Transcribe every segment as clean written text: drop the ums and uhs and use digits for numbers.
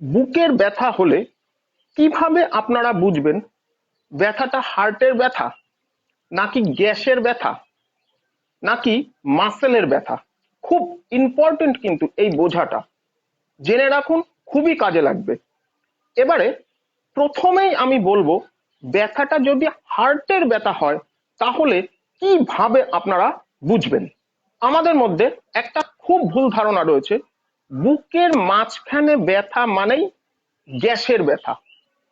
বুকের ব্যথা হলে কিভাবে আপনারা বুঝবেন ব্যথাটা হার্টের ব্যথা, নাকি গ্যাসের ব্যথা, নাকি মাসেলের ব্যথা? খুব ইম্পর্টেন্ট কিন্তু এই বোঝাটা, জেনে রাখুন, খুবই কাজে লাগবে। এবারে প্রথমেই আমি বলবো, ব্যথাটা যদি হার্টের ব্যথা হয় তাহলে কিভাবে আপনারা বুঝবেন। আমাদের মধ্যে একটা খুব ভুল ধারণা রয়েছে, বুকের মাঝখানে ব্যথা মানেই গ্যাসের ব্যথা।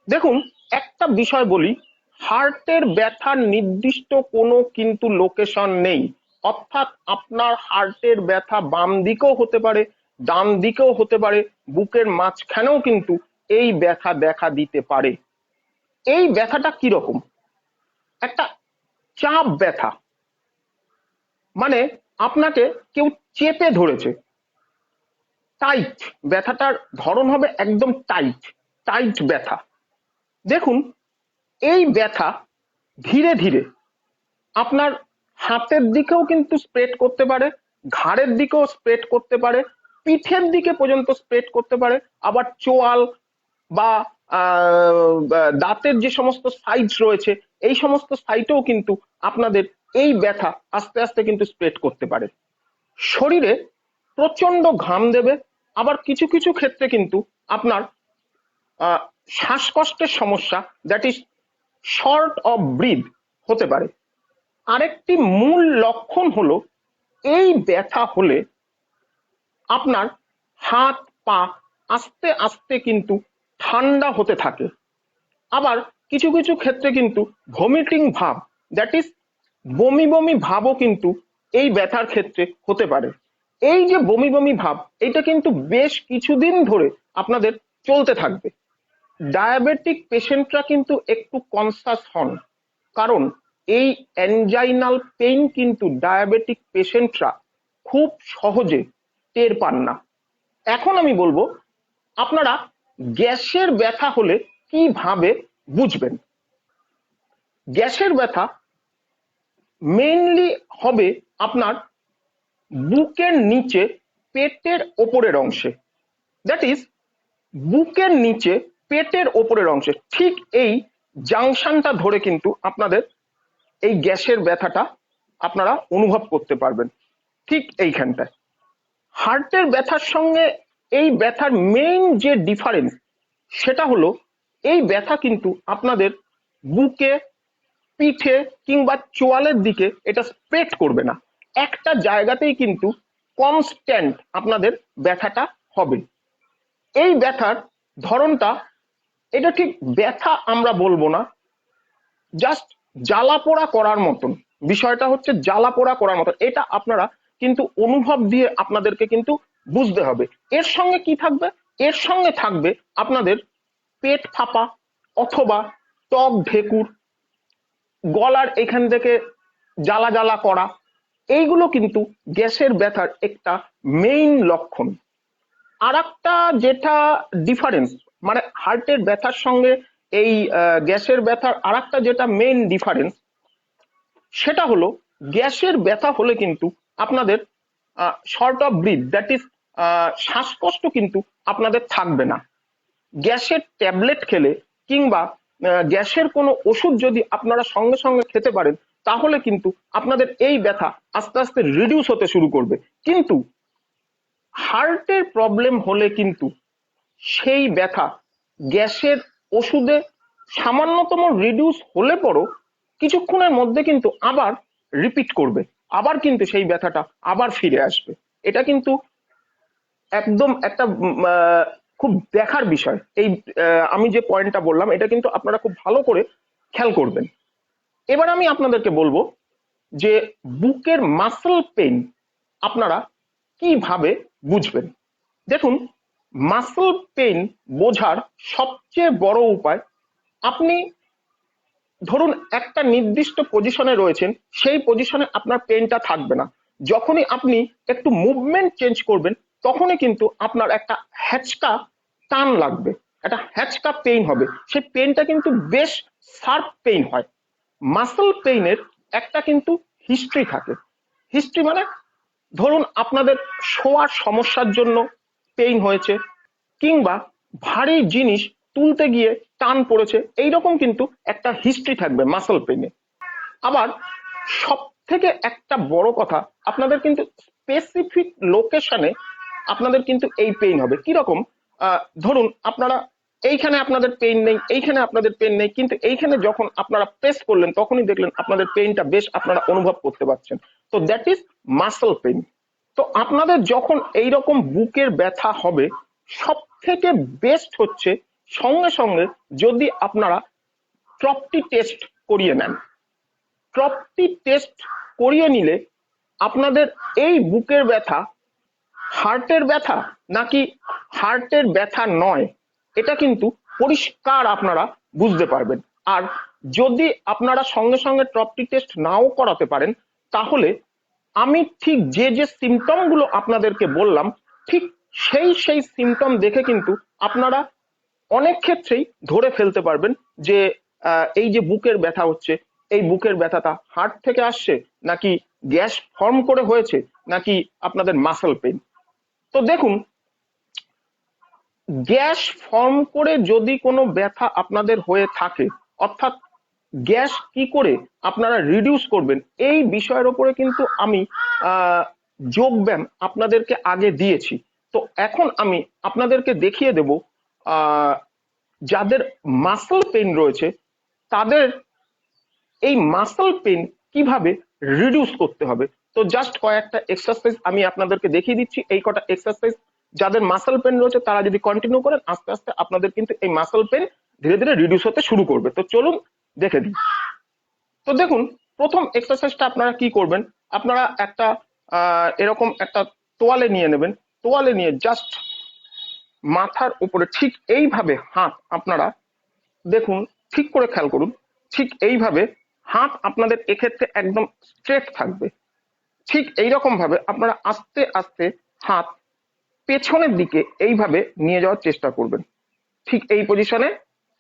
দেখুন, একটা বিষয় বলি, হার্টের ব্যথার নির্দিষ্ট কোনো কিন্তু লোকেশন নেই। অর্থাৎ আপনার হার্টের ব্যথা বাম দিকেও হতে পারে, ডান দিকেও হতে পারে, বুকের মাঝখানেও কিন্তু এই ব্যথা দেখা দিতে পারে। এই ব্যথাটা কিরকম? একটা চাপ ব্যথা, মানে আপনাকে কেউ চেপে ধরেছে, টাইট। ব্যথাটার ধরন হবে একদম টাইট, টাইট ব্যথা। দেখুন, এই ব্যথা ধীরে ধীরে আপনার হাতের দিকেও কিন্তু স্প্রেড করতে পারে, ঘাড়ের দিকেও স্প্রেড করতে পারে, পিঠের দিকে পর্যন্ত স্প্রেড করতে পারে, আবার চোয়াল বা দাঁতের যে সমস্ত সাইড রয়েছে এই সমস্ত সাইটেও কিন্তু আপনাদের এই ব্যথা আস্তে আস্তে কিন্তু স্প্রেড করতে পারে। শরীরে প্রচন্ড ঘাম দেবে, আবার কিছু কিছু ক্ষেত্রে কিন্তু আপনার শ্বাসকষ্টের সমস্যা, that is short of breath হতে পারে। আরেকটি মূল লক্ষণ হলো, এই ব্যথা হলে আপনার হাত পা আস্তে আস্তে কিন্তু ঠান্ডা হতে থাকে। আবার কিছু কিছু ক্ষেত্রে কিন্তু ভমিটিং ভাব, দ্যাট ইজ বমি বমি ভাবও কিন্তু এই ব্যথার ক্ষেত্রে হতে পারে। এই যে বমি বমি ভাব, এটা কিন্তু বেশ কিছুদিন ধরে আপনাদের চলতে থাকবে। ডায়াবেটিক পেশেন্টরা কিন্তু একটু কনসাস হন, কারণ এই অ্যানজাইনাল পেইন কিন্তু ডায়াবেটিক পেশেন্টরা খুব সহজে টের পান না। এখন আমি বলবো, আপনারা গ্যাসের ব্যথা হলে কিভাবে বুঝবেন। গ্যাসের ব্যথা মেইনলি হবে আপনার বুকের নিচে, পেটের ওপরের অংশে, দ্যাট ইজ বুকের নিচে পেটের ওপরের অংশে, ঠিক এই জাংশনটা ধরে কিন্তু আপনাদের এই গ্যাসের ব্যথাটা আপনারা অনুভব করতে পারবেন, ঠিক এইখানটায়। হার্টের ব্যথার সঙ্গে এই ব্যথার মেইন যে ডিফারেন্স, সেটা হলো এই ব্যথা কিন্তু আপনাদের বুকে, পিঠে কিংবা চোয়ালের দিকে এটা স্প্রেড করবে না, একটা জায়গাতেই কিন্তু কনস্ট্যান্ট আপনাদের ব্যথাটা হবে। এই ব্যথার ধরনটা, এটা ঠিক ব্যথা আমরা বলবো না, জাস্ট জ্বালা পোড়া করার মতন। বিষয়টা হচ্ছে জ্বালা পোড়া করার মতন, এটা আপনারা কিন্তু অনুভব দিয়ে আপনাদেরকে কিন্তু বুঝতে হবে। এর সঙ্গে কি থাকবে? এর সঙ্গে থাকবে আপনাদের পেট ফাঁপা, অথবা টক ঢেকুর, গলার এখান থেকে জ্বালা জ্বালা করা। এইগুলো কিন্তু গ্যাসের ব্যথার একটা মেইন লক্ষণ। আর একটা যেটা ডিফারেন্স, মানে হার্টের ব্যথার সঙ্গে এই গ্যাসের ব্যথার আর একটা যেটা মেইন ডিফারেন্স, সেটা হলো গ্যাসের ব্যথা হলে কিন্তু আপনাদের short of breath, that is শ্বাসকষ্ট কিন্তু আপনাদের থাকবে না। গ্যাসের ট্যাবলেট খেলে কিংবা গ্যাসের কোনো ওষুধ যদি আপনারা সঙ্গে সঙ্গে খেতে পারেন, তাহলে কিন্তু আপনাদের এই ব্যথা আস্তে আস্তে রিডিউস হতে শুরু করবে। কিন্তু হার্টের প্রবলেম হলে কিন্তু সেই ব্যথা গ্যাসের ওষুধে সামান্যতম রিডিউস হলে পরও কিছুক্ষণের মধ্যে কিন্তু আবার রিপিট করবে, আবার কিন্তু সেই ব্যথাটা আবার ফিরে আসবে। এটা কিন্তু একদম একটা খুব দেখার বিষয়। এই আমি যে পয়েন্টটা বললাম, এটা কিন্তু আপনারা খুব ভালো করে খেয়াল করবেন। এবার আমি আপনাদেরকে বলবো যে বুকের মাসল পেইন আপনারা কিভাবে বুঝবেন। দেখুন, মাসল পেইন বোঝার সবচেয়ে বড় উপায়, আপনি ধরুন একটা নির্দিষ্ট পজিশনে রয়েছেন, সেই পজিশনে আপনার পেনটা থাকবে না, যখনই আপনি একটু মুভমেন্ট চেঞ্জ করবেন তখনই কিন্তু আপনার একটা হ্যাচকা টান লাগবে, একটা হ্যাচকা পেইন হবে। সেই পেইনটা কিন্তু বেশ শার্প পেইন হয়। মাসল পেইনের একটা কিন্তু হিস্ট্রি থাকে। হিস্ট্রি মানে, ধরুন আপনাদের শোয়ার সমস্যার জন্য পেইন হয়েছে, কিংবা ভারী জিনিস তুলতে গিয়ে টান পড়েছে, এইরকম কিন্তু একটা হিস্ট্রি থাকবে মাসল পেনে। আবার সব থেকে একটা বড় কথা, আপনাদের কিন্তু স্পেসিফিক লোকেশনে আপনাদের কিন্তু এই পেইন হবে। কিরকম? ধরুন আপনারা এইখানে আপনাদের পেইন নেই, এইখানে আপনাদের পেইন নেই, কিন্তু এইখানে যখন আপনারা প্রেস করলেন তখনই দেখলেন আপনাদের পেইনটা বেশ আপনারা অনুভব করতে পারছেন। তো দ্যাট ইজ মাসল পেইন। তো আপনাদের যখন এইরকম বুকের ব্যথা হবে, সব থেকে বেস্ট হচ্ছে সঙ্গে সঙ্গে যদি আপনারা ট্রপটি টেস্ট করিয়ে নেন। ট্রপটি টেস্ট করিয়ে নিলে আপনাদের এই বুকের ব্যথা হার্টের ব্যথা নাকি হার্টের ব্যথা নয়, এটা কিন্তু পরিষ্কার আপনারা বুঝতে পারবেন। আর যদি আপনারা সঙ্গে সঙ্গে ট্রপটি টেস্ট নাও করাতে পারেন, তাহলে আমি ঠিক যে যে সিমটম গুলো আপনাদেরকে বললাম, ঠিক সেই সিমটম দেখে কিন্তু আপনারা অনেক ক্ষেত্রেই ধরে ফেলতে পারবেন যে এই যে বুকের ব্যথা হচ্ছে, এই বুকের ব্যথাটা হার্ট থেকে আসছে, নাকি গ্যাস ফর্ম করে হয়েছে, নাকি আপনাদের মাসল পেইন। তো দেখুন, গ্যাস ফর্ম করে যদি কোনো ব্যথা আপনাদের হয়ে থাকে, অর্থাৎ গ্যাস কি করে আপনারা রিডিউস করবেন, এই বিষয়ের উপরে কিন্তু আমি যোগব্যায়াম আপনাদেরকে আগে দিয়েছি। তো এখন আমি আপনাদেরকে দেখিয়ে দেব যাদের মাসল পেইন রয়েছে তাদের এই মাসল পেইন কিভাবে রিডিউস করতে হবে। তো জাস্ট কয়েকটা এক্সারসাইজ আমি আপনাদেরকে দেখিয়ে দিচ্ছি। এই কটা এক্সারসাইজ যাদের মাসল পেন রয়েছে তারা যদি কন্টিনিউ করেন, আস্তে আস্তে আপনাদের কিন্তু এই মাসল পেন ধীরে ধীরে রিডিউস হতে শুরু করবে। তো চলুন দেখে দিই। তো দেখুন, প্রথম এক্সারসাইজটা আপনারা কি করবেন, আপনারা একটা এরকম একটা তোয়ালে নিয়ে নেবেন। তোয়ালে নিয়ে জাস্ট মাথার উপরে ঠিক এইভাবে হাত আপনারা দেখুন, ঠিক করে খেয়াল করুন, ঠিক এইভাবে হাত আপনাদের এক্ষেত্রে একদম স্ট্রেট থাকবে। ঠিক এইরকম ভাবে আপনারা আস্তে আস্তে হাত পেছনের দিকে এইভাবে নিয়ে যাওয়ার চেষ্টা করবেন। ঠিক এই পজিশনে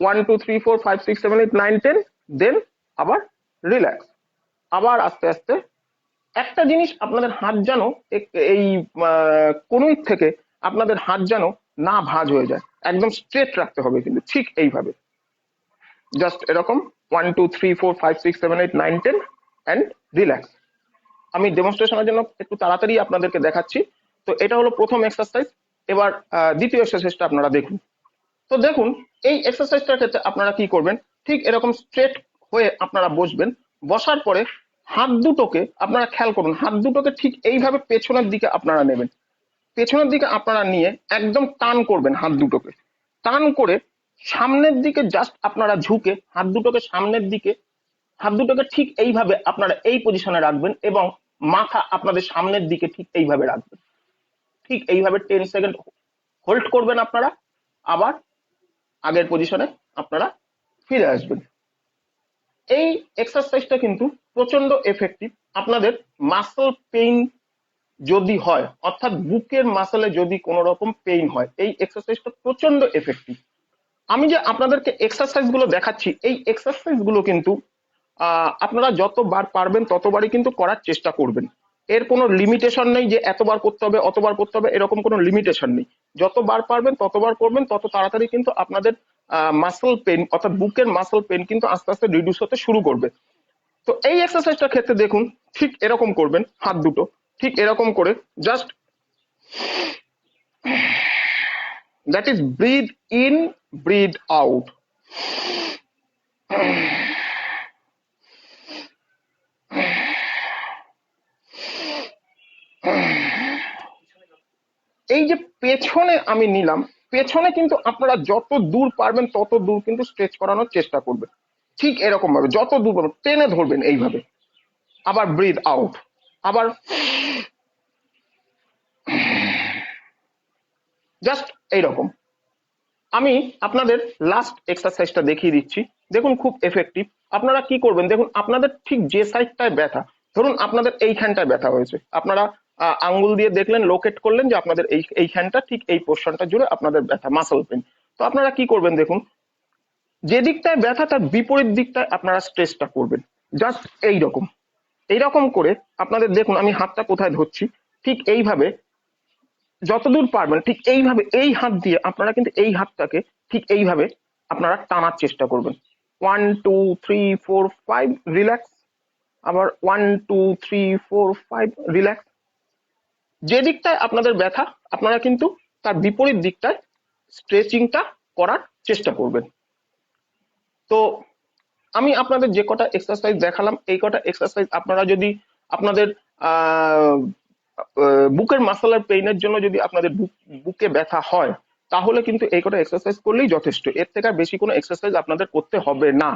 1 2 3 4 5 6 7 8 9 10, দেন আবার রিল্যাক্স। আবার আস্তে আস্তে একটা জিনিস, আপনাদের হাত যেন এই কনুই থেকে আপনাদের হাত যেন না ভাঁজ হয়ে যায়, একদম স্ট্রেট রাখতে হবে কিন্তু ঠিক এইভাবে। জাস্ট এরকম 1 2 3 4 5 6 7 8 9 10 অ্যান্ড রিল্যাক্স। আমি ডেমনস্ট্রেশনের জন্য একটু তাড়াতাড়ি আপনাদেরকে দেখাচ্ছি। তো এটা হলো প্রথম এক্সারসাইজ। এবার দ্বিতীয় এক্সারসাইজটা আপনারা দেখুন। তো দেখুন, এই এক্সারসাইজটার ক্ষেত্রে আপনারা কি করবেন, ঠিক এরকম স্ট্রেট হয়ে আপনারা বসবেন। বসার পরে হাত দুটোকে আপনারা খেয়াল করুন, হাত দুটোকে ঠিক এইভাবে পেছনের দিকে আপনারা নেবেন। পেছনের দিকে আপনারা নিয়ে একদম টান করবেন হাত দুটোকে। টান করে সামনের দিকে জাস্ট আপনারা ঝুঁকে হাত দুটোকে সামনের দিকে, হাত দুটোকে ঠিক এইভাবে আপনারা এই পজিশনে রাখবেন এবং মাথা আপনাদের সামনের দিকে ঠিক এইভাবে রাখবেন। ঠিক এইভাবে 10 সেকেন্ড হোল্ড করবেন আপনারা, আবার আগের পজিশনে আপনারা ফিরে আসবেন। এই এক্সারসাইজটা কিন্তু প্রচন্ড এফেক্টিভ। আপনাদের মাসল পেইন যদি হয়, অর্থাৎ বুকের মাসলে যদি কোনো রকম পেইন হয়, এই এক্সারসাইজটা প্রচন্ড এফেক্টিভ। আমি যে আপনাদেরকে এক্সারসাইজ গুলো দেখাচ্ছি, এই এক্সারসাইজ গুলো কিন্তু আপনারা যতবার পারবেন ততবারই কিন্তু করার চেষ্টা করবেন। এর কোনো লিমিটেশন নেই যে এতবার করতে হবে অতবার করতে হবে, এরকম কোনো লিমিটেশন নেই। যতবার পারবেন ততবার করবেন, তত তাড়াতাড়ি কিন্তু আপনাদের মাসল পেন অর্থাৎ বুকের মাসল পেন কিন্তু আস্তে আস্তে রিডিউস হতে শুরু করবে। তো এই এক্সারসাইজটার ক্ষেত্রে দেখুন, ঠিক এরকম করবেন, হাত দুটো ঠিক এরকম করে just, that is breathe in, breathe out. এই যে পেছনে আমি নিলাম, পেছনে কিন্তু আপনারা যত দূর পারবেন তত দূর কিন্তু স্ট্রেচ করানোর চেষ্টা করবেন। ঠিক এরকম ভাবে যত দূর পারবেন টেনে ধরবেন এইভাবে। আবার ব্রিথ আউট, আবার জাস্ট এইরকম। আমি আপনাদের লাস্ট এক্সারসাইজটা দেখিয়ে দিচ্ছি, দেখুন খুব এফেক্টিভ। আপনারা কি করবেন, দেখুন আপনাদের ঠিক যে সাইডটায় ব্যথা, ধরুন আপনাদের এইখানটায় ব্যথা হয়েছে, আপনারা আঙ্গুল দিয়ে দেখলেন, লোকেট করলেন যে আপনাদের এইখানটা ঠিক এই পোর্শনটা জুড়ে আপনাদের ব্যথা, মাসল পেন। তো আপনারা কি করবেন, দেখুন যে দিকটায় ব্যথা তার বিপরীত দিকটায় আপনারা স্ট্রেসটা করবেন। জাস্ট এইরকম, এইরকম করে আপনাদের দেখুন আমি হাতটা কোথায় ধরছি, ঠিক এইভাবে যতদূর পারবেন ঠিক এইভাবে এই হাত দিয়ে আপনারা কিন্তু এই হাতটাকে ঠিক এইভাবে আপনারা টানার চেষ্টা করবেন। 1 2 3 4 5 রিল্যাক্স, আবার 1 2 3 4 5 রিল্যাক্স। যে দিকটায় আপনাদের ব্যথা আপনারা কিন্তু তার বিপরীত দিকটায় স্ট্রেচিংটা করার চেষ্টা করবেন। তো আমি আপনাদের যে কটা এক্সারসাইজ দেখালাম এই কটা এক্সারসাইজ আপনারা যদি আপনাদের বুকের মাসেলের পেইনের জন্য যদি আপনাদের বুকে ব্যথা হয় তাহলে কিন্তু এই কটা এক্সারসাইজ করলেই যথেষ্ট, এর থেকে আর বেশি কোনো এক্সারসাইজ আপনাদের করতে হবে না।